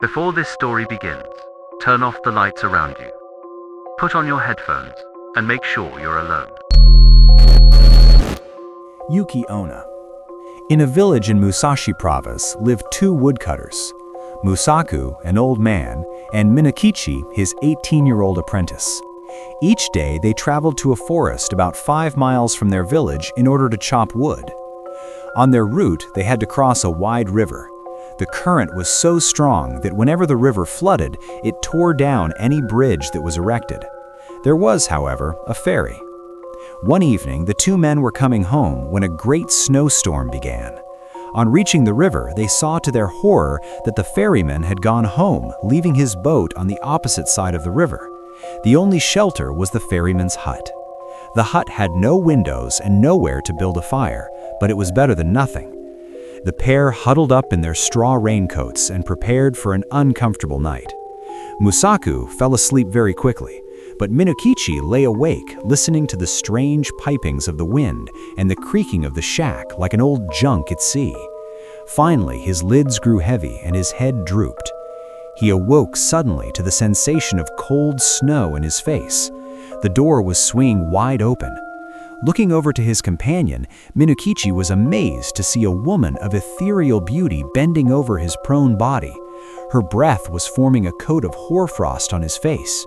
Before this story begins, turn off the lights around you. Put on your headphones and make sure you're alone. Yuki Onna. In a village in Musashi Province lived two woodcutters, Musaku, an old man, and Minakichi, his 18-year-old apprentice. Each day they traveled to a forest about 5 miles from their village in order to chop wood. On their route, they had to cross a wide river. The current was so strong that whenever the river flooded, it tore down any bridge that was erected. There was, however, a ferry. One evening, the two men were coming home when a great snowstorm began. On reaching the river, they saw to their horror that the ferryman had gone home, leaving his boat on the opposite side of the river. The only shelter was the ferryman's hut. The hut had no windows and nowhere to build a fire, but it was better than nothing. The pair huddled up in their straw raincoats and prepared for an uncomfortable night. Musaku fell asleep very quickly, but Minakichi lay awake, listening to the strange pipings of the wind and the creaking of the shack like an old junk at sea. Finally, his lids grew heavy and his head drooped. He awoke suddenly to the sensation of cold snow in his face. The door was swinging wide open. Looking over to his companion, Minakichi was amazed to see a woman of ethereal beauty bending over his prone body. Her breath was forming a coat of hoarfrost on his face.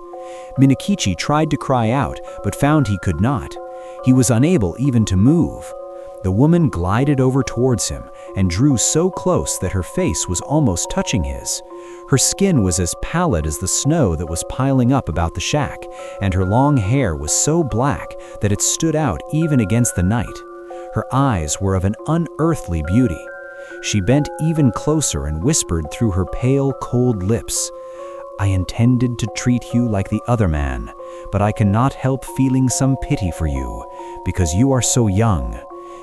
Minakichi tried to cry out, but found he could not. He was unable even to move. The woman glided over towards him and drew so close that her face was almost touching his. Her skin was as pallid as the snow that was piling up about the shack, and her long hair was so black that it stood out even against the night. Her eyes were of an unearthly beauty. She bent even closer and whispered through her pale, cold lips, "I intended to treat you like the other man, but I cannot help feeling some pity for you, because you are so young.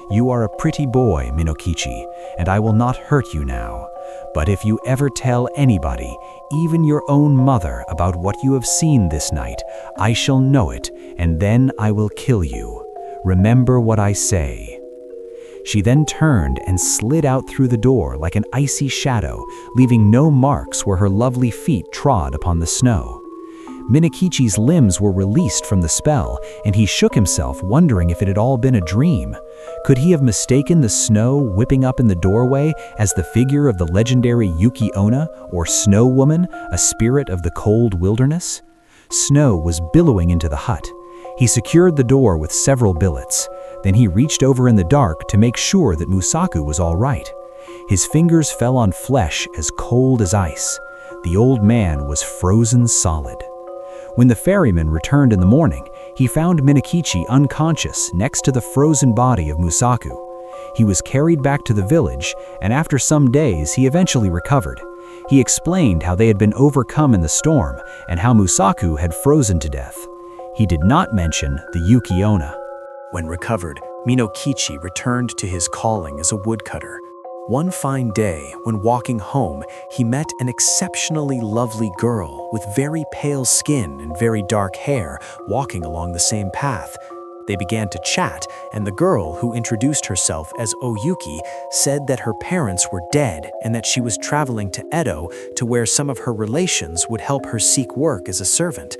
You are a pretty boy, Minakichi, and I will not hurt you now. But if you ever tell anybody, even your own mother, about what you have seen this night, I shall know it, and then I will kill you. Remember what I say." She then turned and slid out through the door like an icy shadow, leaving no marks where her lovely feet trod upon the snow. Minakichi's limbs were released from the spell, and he shook himself, wondering if it had all been a dream. Could he have mistaken the snow whipping up in the doorway as the figure of the legendary Yuki Onna, or Snow Woman, a spirit of the cold wilderness? Snow was billowing into the hut. He secured the door with several billets. Then he reached over in the dark to make sure that Musaku was all right. His fingers fell on flesh as cold as ice. The old man was frozen solid. When the ferryman returned in the morning, he found Minakichi unconscious next to the frozen body of Musaku. He was carried back to the village, and after some days he eventually recovered. He explained how they had been overcome in the storm and how Musaku had frozen to death. He did not mention the Yuki Onna. When recovered, Minakichi returned to his calling as a woodcutter. One fine day, when walking home, he met an exceptionally lovely girl with very pale skin and very dark hair walking along the same path. They began to chat, and the girl, who introduced herself as Oyuki, said that her parents were dead and that she was traveling to Edo to where some of her relations would help her seek work as a servant.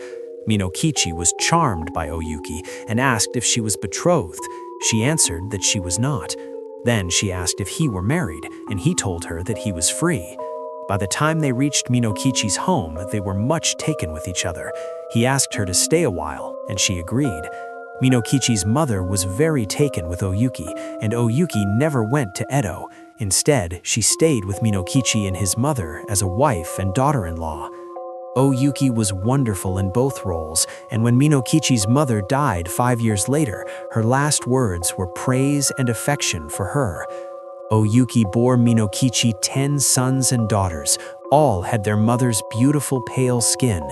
Minakichi was charmed by Oyuki and asked if she was betrothed. She answered that she was not. Then she asked if he were married, and he told her that he was free. By the time they reached Minakichi's home, they were much taken with each other. He asked her to stay a while, and she agreed. Minakichi's mother was very taken with Oyuki, and Oyuki never went to Edo. Instead, she stayed with Minakichi and his mother as a wife and daughter-in-law. Oyuki was wonderful in both roles, and when Minakichi's mother died 5 years later, her last words were praise and affection for her. Oyuki bore Minakichi 10 sons and daughters. All had their mother's beautiful pale skin.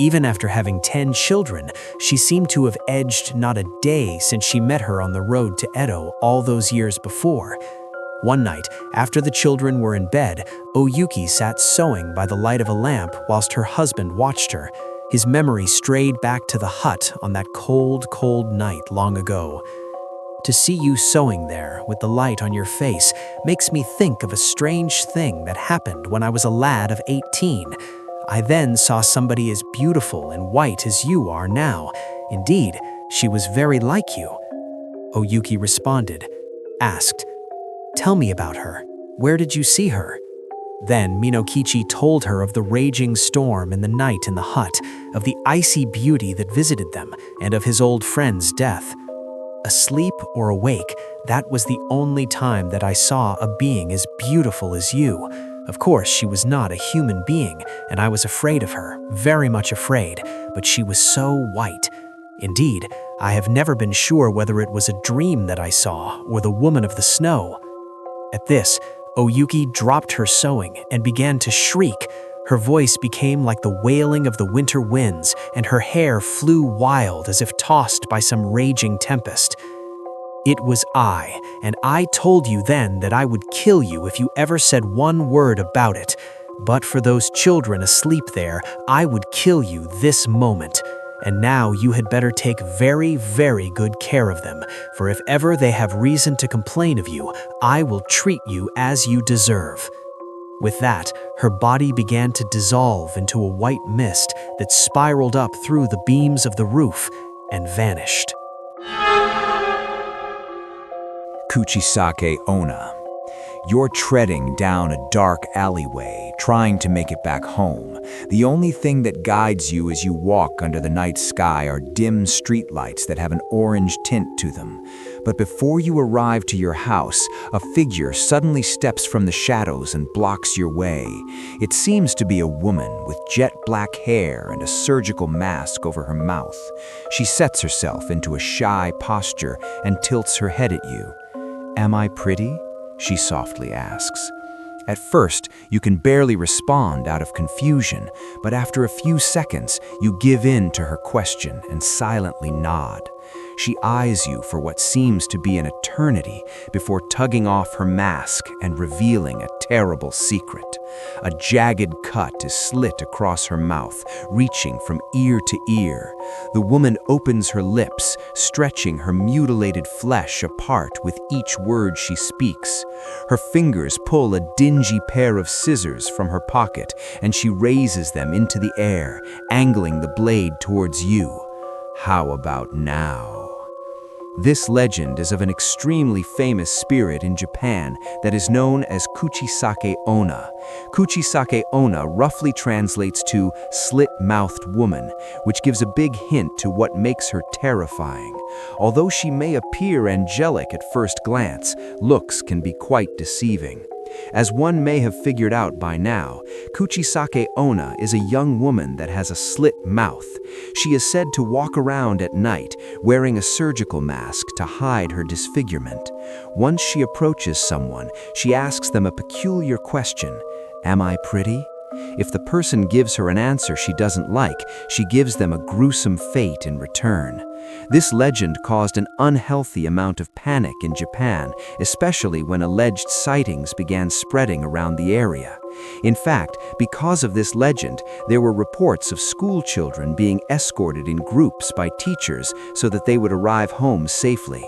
Even after having 10 children, she seemed to have aged not a day since she met her on the road to Edo all those years before. One night, after the children were in bed, Oyuki sat sewing by the light of a lamp whilst her husband watched her. His memory strayed back to the hut on that cold, cold night long ago. To see you sewing there with the light on your face makes me think of a strange thing that happened when I was a lad of 18. I then saw somebody as beautiful and white as you are now. Indeed, she was very like you." Oyuki responded, asked, "Tell me about her. Where did you see her?" Then Minokichi told her of the raging storm in the night in the hut, of the icy beauty that visited them, and of his old friend's death. "Asleep or awake, that was the only time that I saw a being as beautiful as you. Of course, she was not a human being, and I was afraid of her, very much afraid, but she was so white. Indeed, I have never been sure whether it was a dream that I saw or the woman of the snow." At this, Oyuki dropped her sewing and began to shriek. Her voice became like the wailing of the winter winds, and her hair flew wild as if tossed by some raging tempest. "It was I, and I told you then that I would kill you if you ever said one word about it. But for those children asleep there, I would kill you this moment. And now you had better take very, very good care of them, for if ever they have reason to complain of you, I will treat you as you deserve." With that, her body began to dissolve into a white mist that spiraled up through the beams of the roof and vanished. Kuchisake-onna. You're treading down a dark alleyway, trying to make it back home. The only thing that guides you as you walk under the night sky are dim streetlights that have an orange tint to them. But before you arrive to your house, a figure suddenly steps from the shadows and blocks your way. It seems to be a woman with jet black hair and a surgical mask over her mouth. She sets herself into a shy posture and tilts her head at you. "Am I pretty?" she softly asks. At first, you can barely respond out of confusion, but after a few seconds, you give in to her question and silently nod. She eyes you for what seems to be an eternity before tugging off her mask and revealing a terrible secret. A jagged cut is slit across her mouth, reaching from ear to ear. The woman opens her lips, stretching her mutilated flesh apart with each word she speaks. Her fingers pull a dingy pair of scissors from her pocket, and she raises them into the air, angling the blade towards you. How about now? This legend is of an extremely famous spirit in Japan that is known as Kuchisake-onna. Kuchisake-onna roughly translates to slit-mouthed woman, which gives a big hint to what makes her terrifying. Although she may appear angelic at first glance, looks can be quite deceiving. As one may have figured out by now, Kuchisake-onna is a young woman that has a slit mouth. She is said to walk around at night wearing a surgical mask to hide her disfigurement. Once she approaches someone, she asks them a peculiar question: "Am I pretty?" If the person gives her an answer she doesn't like, she gives them a gruesome fate in return. This legend caused an unhealthy amount of panic in Japan, especially when alleged sightings began spreading around the area. In fact, because of this legend, there were reports of school children being escorted in groups by teachers so that they would arrive home safely.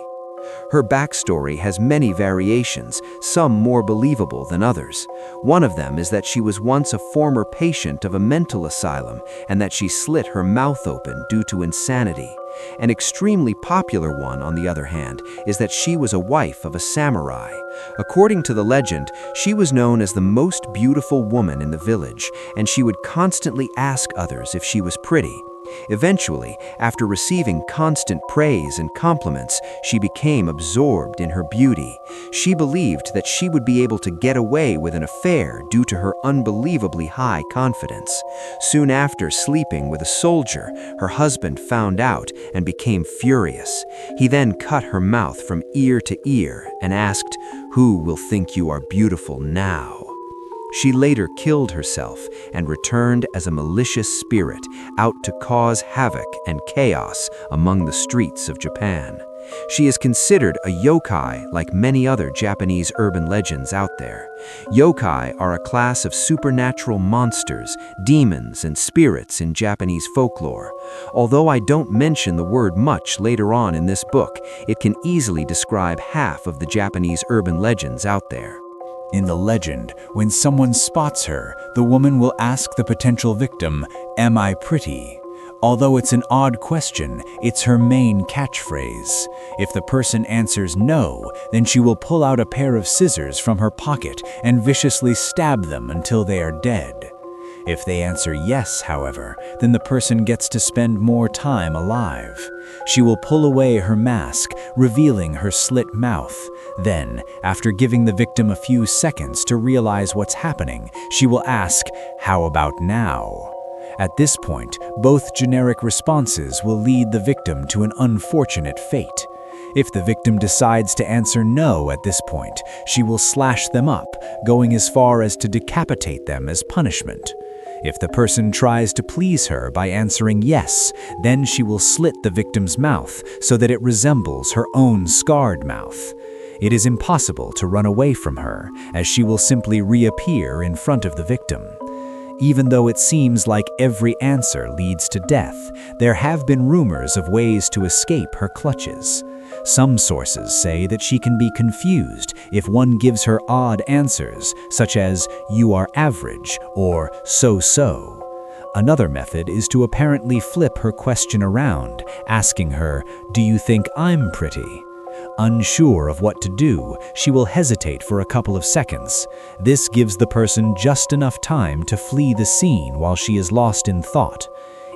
Her backstory has many variations, some more believable than others. One of them is that she was once a former patient of a mental asylum and that she slit her mouth open due to insanity. An extremely popular one, on the other hand, is that she was a wife of a samurai. According to the legend, she was known as the most beautiful woman in the village, and she would constantly ask others if she was pretty. Eventually, after receiving constant praise and compliments, she became absorbed in her beauty. She believed that she would be able to get away with an affair due to her unbelievably high confidence. Soon after sleeping with a soldier, her husband found out and became furious. He then cut her mouth from ear to ear and asked, "Who will think you are beautiful now?" She later killed herself and returned as a malicious spirit out to cause havoc and chaos among the streets of Japan. She is considered a yokai like many other Japanese urban legends out there. Yokai are a class of supernatural monsters, demons, and spirits in Japanese folklore. Although I don't mention the word much later on in this book, it can easily describe half of the Japanese urban legends out there. In the legend, when someone spots her, the woman will ask the potential victim, "Am I pretty?" Although it's an odd question, it's her main catchphrase. If the person answers no, then she will pull out a pair of scissors from her pocket and viciously stab them until they are dead. If they answer yes, however, then the person gets to spend more time alive. She will pull away her mask, revealing her slit mouth. Then, after giving the victim a few seconds to realize what's happening, she will ask, "How about now?" At this point, both generic responses will lead the victim to an unfortunate fate. If the victim decides to answer no at this point, she will slash them up, going as far as to decapitate them as punishment. If the person tries to please her by answering yes, then she will slit the victim's mouth so that it resembles her own scarred mouth. It is impossible to run away from her, as she will simply reappear in front of the victim. Even though it seems like every answer leads to death, there have been rumors of ways to escape her clutches. Some sources say that she can be confused if one gives her odd answers, such as "you are average" or "so-so." Another method is to apparently flip her question around, asking her, "Do you think I'm pretty?" Unsure of what to do, she will hesitate for a couple of seconds. This gives the person just enough time to flee the scene while she is lost in thought.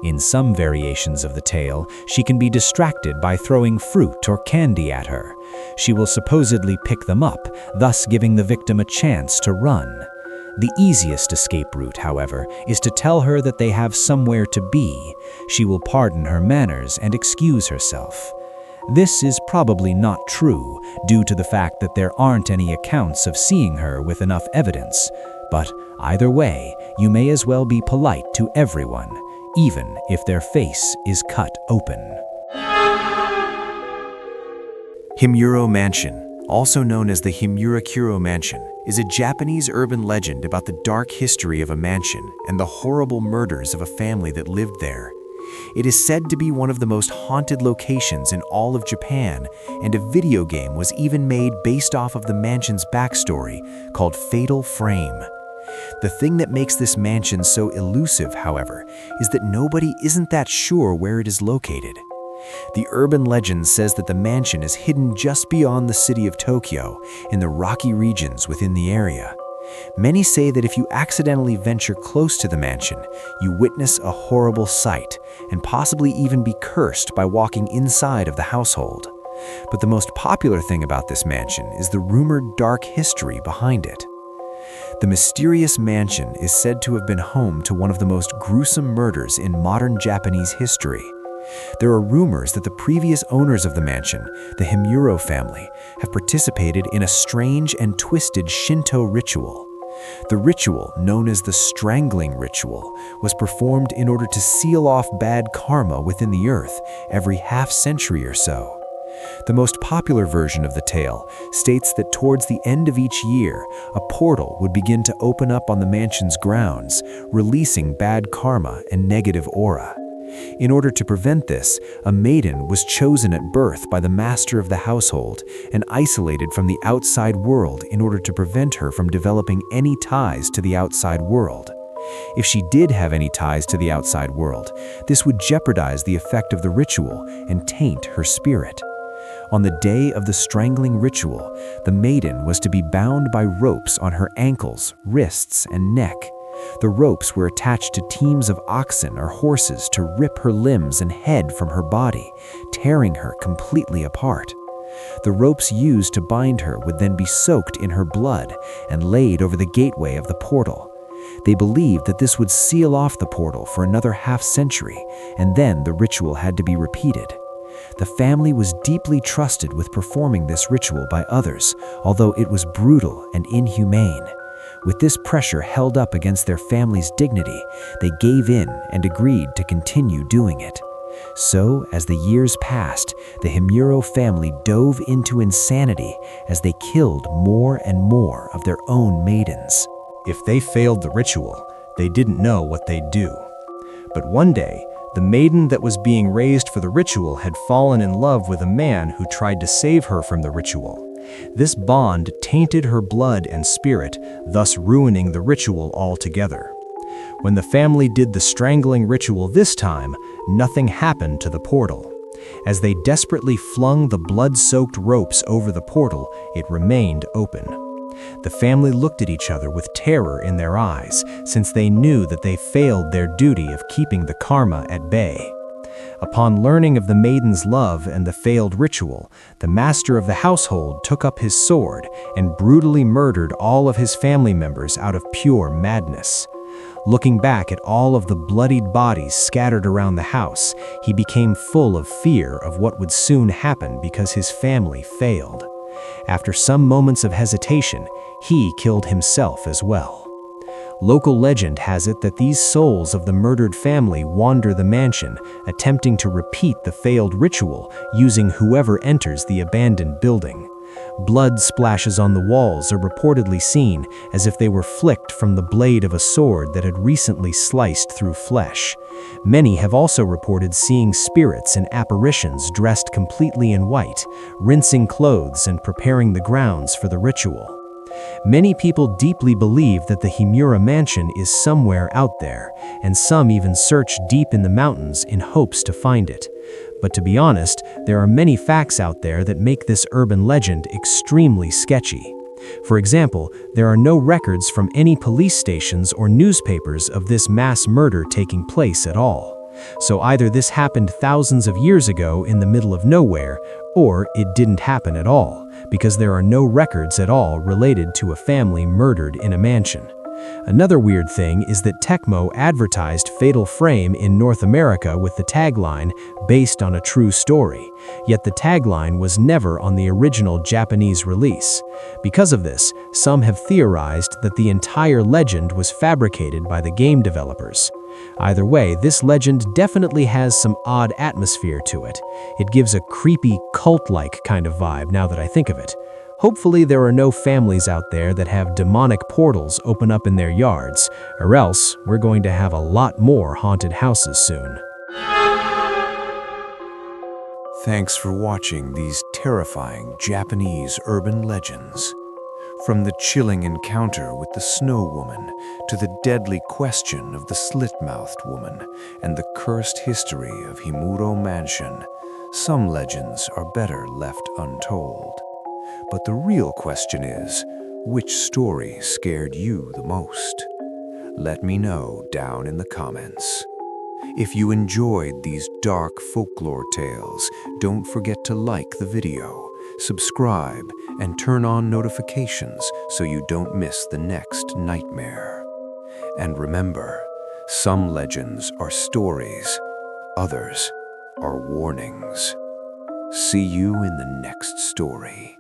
In some variations of the tale, she can be distracted by throwing fruit or candy at her. She will supposedly pick them up, thus giving the victim a chance to run. The easiest escape route, however, is to tell her that they have somewhere to be. She will pardon her manners and excuse herself. This is probably not true, due to the fact that there aren't any accounts of seeing her with enough evidence. But either way, you may as well be polite to everyone, even if their face is cut open. Himuro Mansion, also known as the Himuro Mansion, is a Japanese urban legend about the dark history of a mansion and the horrible murders of a family that lived there. It is said to be one of the most haunted locations in all of Japan, and a video game was even made based off of the mansion's backstory called Fatal Frame. The thing that makes this mansion so elusive, however, is that nobody isn't that sure where it is located. The urban legend says that the mansion is hidden just beyond the city of Tokyo, in the rocky regions within the area. Many say that if you accidentally venture close to the mansion, you witness a horrible sight, and possibly even be cursed by walking inside of the household. But the most popular thing about this mansion is the rumored dark history behind it. The mysterious mansion is said to have been home to one of the most gruesome murders in modern Japanese history. There are rumors that the previous owners of the mansion, the Himuro family, have participated in a strange and twisted Shinto ritual. The ritual, known as the strangling ritual, was performed in order to seal off bad karma within the earth every half-century or so. The most popular version of the tale states that towards the end of each year, a portal would begin to open up on the mansion's grounds, releasing bad karma and negative aura. In order to prevent this, a maiden was chosen at birth by the master of the household and isolated from the outside world in order to prevent her from developing any ties to the outside world. If she did have any ties to the outside world, this would jeopardize the effect of the ritual and taint her spirit. On the day of the strangling ritual, the maiden was to be bound by ropes on her ankles, wrists, and neck. The ropes were attached to teams of oxen or horses to rip her limbs and head from her body, tearing her completely apart. The ropes used to bind her would then be soaked in her blood and laid over the gateway of the portal. They believed that this would seal off the portal for another half-century, and then the ritual had to be repeated. The family was deeply trusted with performing this ritual by others, although it was brutal and inhumane. With this pressure held up against their family's dignity, they gave in and agreed to continue doing it. So, as the years passed, the Himuro family dove into insanity as they killed more and more of their own maidens. If they failed the ritual, they didn't know what they'd do. But one day, the maiden that was being raised for the ritual had fallen in love with a man who tried to save her from the ritual. This bond tainted her blood and spirit, thus ruining the ritual altogether. When the family did the strangling ritual this time, nothing happened to the portal. As they desperately flung the blood-soaked ropes over the portal, it remained open. The family looked at each other with terror in their eyes, since they knew that they failed their duty of keeping the karma at bay. Upon learning of the maiden's love and the failed ritual, the master of the household took up his sword and brutally murdered all of his family members out of pure madness. Looking back at all of the bloodied bodies scattered around the house, he became full of fear of what would soon happen because his family failed. After some moments of hesitation, he killed himself as well. Local legend has it that these souls of the murdered family wander the mansion, attempting to repeat the failed ritual using whoever enters the abandoned building. Blood splashes on the walls are reportedly seen as if they were flicked from the blade of a sword that had recently sliced through flesh. Many have also reported seeing spirits and apparitions dressed completely in white, rinsing clothes and preparing the grounds for the ritual. Many people deeply believe that the Himuro Mansion is somewhere out there, and some even search deep in the mountains in hopes to find it. But to be honest, there are many facts out there that make this urban legend extremely sketchy. For example, there are no records from any police stations or newspapers of this mass murder taking place at all. So either this happened thousands of years ago in the middle of nowhere, or it didn't happen at all, because there are no records at all related to a family murdered in a mansion. Another weird thing is that Tecmo advertised Fatal Frame in North America with the tagline, "Based on a true story," yet the tagline was never on the original Japanese release. Because of this, some have theorized that the entire legend was fabricated by the game developers. Either way, this legend definitely has some odd atmosphere to it. It gives a creepy, cult-like kind of vibe now that I think of it. Hopefully there are no families out there that have demonic portals open up in their yards, or else we're going to have a lot more haunted houses soon. Thanks for watching these terrifying Japanese urban legends. From the chilling encounter with the Snow Woman to the deadly question of the Slit-Mouthed Woman and the cursed history of Himuro Mansion, some legends are better left untold. But the real question is, which story scared you the most? Let me know down in the comments. If you enjoyed these dark folklore tales, don't forget to like the video, subscribe, and turn on notifications so you don't miss the next nightmare. And remember, some legends are stories, others are warnings. See you in the next story.